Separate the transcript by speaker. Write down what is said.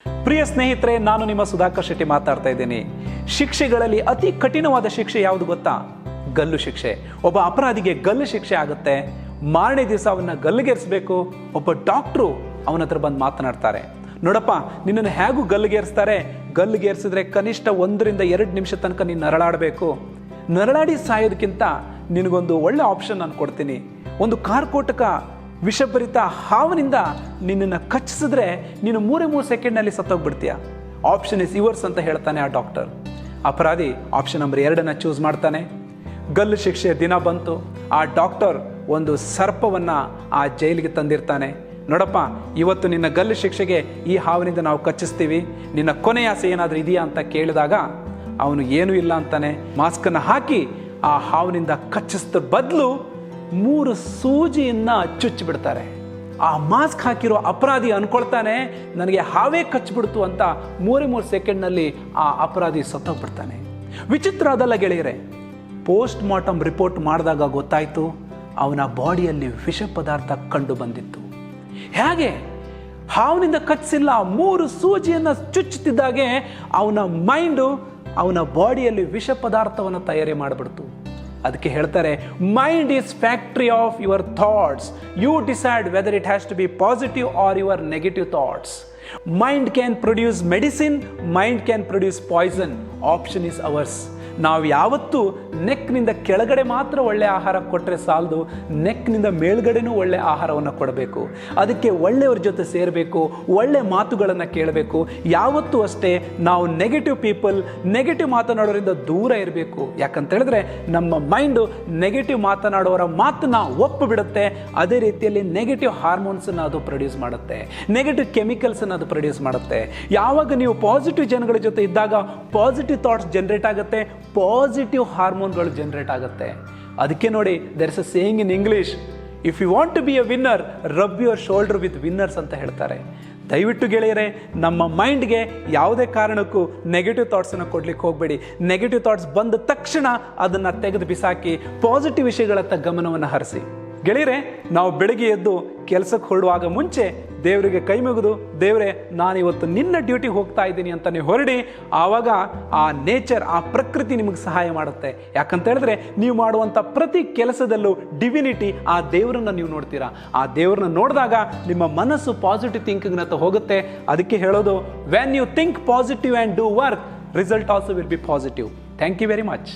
Speaker 1: ಪ್ರಿಯ ಸ್ನೇಹಿತರೆ, ನಾನು ನಿಮ್ಮ ಸುಧಾಕರ್ ಶೆಟ್ಟಿ ಮಾತಾಡ್ತಾ ಇದ್ದೀನಿ. ಶಿಕ್ಷೆಗಳಲ್ಲಿ ಅತಿ ಕಠಿಣವಾದ ಶಿಕ್ಷೆ ಯಾವುದು ಗೊತ್ತಾ? ಗಲ್ಲು ಶಿಕ್ಷೆ. ಒಬ್ಬ ಅಪರಾಧಿಗೆ ಗಲ್ಲು ಶಿಕ್ಷೆ ಆಗುತ್ತೆ. ಮಾರನೇ ದಿವಸ ಅವನ್ನ ಗಲ್ಲಿಗೇರಿಸಬೇಕು. ಒಬ್ಬ ಡಾಕ್ಟ್ರು ಅವನ ಹತ್ರ ಬಂದು ಮಾತನಾಡ್ತಾರೆ, ನೋಡಪ್ಪ ನಿನ್ನನ್ನು ಹೇಗೂ ಗಲ್ಲಿಗೇರಿಸ್ತಾರೆ, ಗಲ್ಲಿಗೇರಿಸಿದ್ರೆ ಕನಿಷ್ಠ 1 ರಿಂದ 2 ನಿಮಿಷ ತನಕ ನೀನು ನರಳಾಡಬೇಕು. ನರಳಾಡಿ ಸಾಯೋದಕ್ಕಿಂತ ನಿನಗೊಂದು ಒಳ್ಳೆ ಆಪ್ಷನ್ ನಾನು ಕೊಡ್ತೀನಿ. ಒಂದು ಕಾರ್ಕೋಟಕ ವಿಷಭರಿತ ಹಾವನಿಂದ ನಿನ್ನನ್ನು ಕಚ್ಚಿಸಿದ್ರೆ ನೀನು 3 ಸೆಕೆಂಡ್ನಲ್ಲಿ ಸತ್ತೋಗ್ಬಿಡ್ತೀಯ. ಆಪ್ಷನ್ ಇಸ್ ಯುವರ್ಸ್ ಅಂತ ಹೇಳ್ತಾನೆ ಆ ಡಾಕ್ಟರ್. ಅಪರಾಧಿ ಆಪ್ಷನ್ ನಂಬರ್ 2 ಚೂಸ್ ಮಾಡ್ತಾನೆ. ಗಲ್ಲು ಶಿಕ್ಷೆ ದಿನ ಬಂತು. ಆ ಡಾಕ್ಟರ್ ಒಂದು ಸರ್ಪವನ್ನು ಆ ಜೈಲಿಗೆ ತಂದಿರ್ತಾನೆ. ನೋಡಪ್ಪ, ಇವತ್ತು ನಿನ್ನ ಗಲ್ಲು ಶಿಕ್ಷೆಗೆ ಈ ಹಾವಿನಿಂದ ನಾವು ಕಚ್ಚಿಸ್ತೀವಿ, ನಿನ್ನ ಕೊನೆಯ ಆಸೆ ಏನಾದರೂ ಇದೆಯಾ ಅಂತ ಕೇಳಿದಾಗ ಅವನು ಏನೂ ಇಲ್ಲ ಅಂತಾನೆ. ಮಾಸ್ಕನ್ನು ಹಾಕಿ ಆ ಹಾವಿನಿಂದ ಕಚ್ಚಿಸಿದ ಬದಲು 3 ಸೂಜಿಯನ್ನು ಚುಚ್ಚಿಬಿಡ್ತಾರೆ. ಆ ಮಾಸ್ಕ್ ಹಾಕಿರೋ ಅಪರಾಧಿ ಅನ್ಕೊಳ್ತಾನೆ ನನಗೆ ಹಾವೇ ಕಚ್ಚಿಬಿಡ್ತು ಅಂತ. 3 ಸೆಕೆಂಡ್ನಲ್ಲಿ ಆ ಅಪರಾಧಿ ಸತ್ತೋಗ್ಬಿಡ್ತಾನೆ. ವಿಚಿತ್ರ ಅದಲ್ಲ ಗೆಳೆಯರೆ, ಪೋಸ್ಟ್ ಮಾರ್ಟಮ್ ರಿಪೋರ್ಟ್ ಮಾಡಿದಾಗ ಗೊತ್ತಾಯಿತು ಅವನ ಬಾಡಿಯಲ್ಲಿ ವಿಷ ಪದಾರ್ಥ ಕಂಡು ಬಂದಿತ್ತು. ಹೇಗೆ? ಹಾವಿನಿಂದ ಕಚ್ಚಿಲ್ಲ, 3 ಸೂಜಿಯನ್ನು ಚುಚ್ಚುತ್ತಿದ್ದಾಗೆ ಅವನ ಮೈಂಡು ಅವನ ಬಾಡಿಯಲ್ಲಿ ವಿಷ ಪದಾರ್ಥವನ್ನು ತಯಾರಿ ಮಾಡಿಬಿಡ್ತು. ಅದಕ್ಕೆ ಹೇಳ್ತಾರೆ, mind is factory of your thoughts. You decide whether it has to be positive or your negative thoughts. Mind can produce medicine, mind can produce poison. Option is ours. ನಾವು ಯಾವತ್ತೂ ನೆಕ್ನಿಂದ ಕೆಳಗಡೆ ಮಾತ್ರ ಒಳ್ಳೆ ಆಹಾರ ಕೊಟ್ಟರೆ ಸಾಲದು, ನೆಕ್ನಿಂದ ಮೇಲ್ಗಡೆನೂ ಒಳ್ಳೆ ಆಹಾರವನ್ನು ಕೊಡಬೇಕು. ಅದಕ್ಕೆ ಒಳ್ಳೆಯವ್ರ ಜೊತೆ ಸೇರಬೇಕು, ಒಳ್ಳೆ ಮಾತುಗಳನ್ನು ಕೇಳಬೇಕು. ಯಾವತ್ತೂ ಅಷ್ಟೇ ನಾವು ನೆಗೆಟಿವ್ ಪೀಪಲ್, ನೆಗೆಟಿವ್ ಮಾತನಾಡೋರಿಂದ ದೂರ ಇರಬೇಕು. ಯಾಕಂತ ಹೇಳಿದ್ರೆ ನಮ್ಮ ಮೈಂಡು ನೆಗೆಟಿವ್ ಮಾತನಾಡೋರ ಮಾತನ್ನ ಒಪ್ಪು ಬಿಡುತ್ತೆ. ಅದೇ ರೀತಿಯಲ್ಲಿ ನೆಗೆಟಿವ್ ಹಾರ್ಮೋನ್ಸನ್ನು ಅದು ಪ್ರೊಡ್ಯೂಸ್ ಮಾಡುತ್ತೆ, ನೆಗೆಟಿವ್ ಕೆಮಿಕಲ್ಸನ್ನು ಅದು ಪ್ರೊಡ್ಯೂಸ್ ಮಾಡುತ್ತೆ. ಯಾವಾಗ ನೀವು ಪಾಸಿಟಿವ್ ಜನಗಳ ಜೊತೆ ಇದ್ದಾಗ ಪಾಸಿಟಿವ್ ಥಾಟ್ಸ್ ಜನರೇಟ್ ಆಗುತ್ತೆ, ಪಾಸಿಟಿವ್ ಹಾರ್ಮೋನ್ಗಳು ಜನರೇಟ್ ಆಗುತ್ತೆ. ಅದಕ್ಕೆ ನೋಡಿ, there is a saying in English, if you want to be a winner, rub your shoulder with winners ಅಂತ ಹೇಳ್ತಾರೆ. ದಯವಿಟ್ಟು ಗೆಳೆಯರೆ, ನಮ್ಮ ಮೈಂಡ್ಗೆ ಯಾವುದೇ ಕಾರಣಕ್ಕೂ ನೆಗೆಟಿವ್ ಥಾಟ್ಸನ್ನು ಕೊಡ್ಲಿಕ್ಕೆ ಹೋಗಬೇಡಿ. ನೆಗೆಟಿವ್ ಥಾಟ್ಸ್ ಬಂದ ತಕ್ಷಣ ಅದನ್ನು ತೆಗೆದು ಬಿಸಾಕಿ ಪಾಸಿಟಿವ್ ವಿಷಯಗಳತ್ತ ಗಮನವನ್ನು ಹರಿಸಿ. ಗೆಳೆಯರೆ, ನಾವು ಬೆಳಗ್ಗೆ ಎದ್ದು ಕೆಲಸಕ್ಕೆ ಹೊರಡುವಾಗ ಮುಂಚೆ ದೇವರಿಗೆ ಕೈ ಮುಗಿದು, ದೇವರೇ ನಾನಿವತ್ತು ನಿನ್ನ ಡ್ಯೂಟಿಗೆ ಹೋಗ್ತಾ ಇದ್ದೀನಿ ಅಂತ ನೀವು ಹೊರಡಿ. ಆವಾಗ ಆ ನೇಚರ್, ಆ ಪ್ರಕೃತಿ ನಿಮಗೆ ಸಹಾಯ ಮಾಡುತ್ತೆ. ಯಾಕಂತ ಹೇಳಿದ್ರೆ ನೀವು ಮಾಡುವಂಥ ಪ್ರತಿ ಕೆಲಸದಲ್ಲೂ ಡಿವಿನಿಟಿ, ಆ ದೇವರನ್ನು ನೀವು ನೋಡ್ತೀರಾ. ಆ ದೇವರನ್ನ ನೋಡಿದಾಗ ನಿಮ್ಮ ಮನಸ್ಸು ಪಾಸಿಟಿವ್ ಥಿಂಕಿಂಗ್ನತ್ತ ಹೋಗುತ್ತೆ. ಅದಕ್ಕೆ ಹೇಳೋದು, when you think positive and do work, result also will be positive. Thank you very much.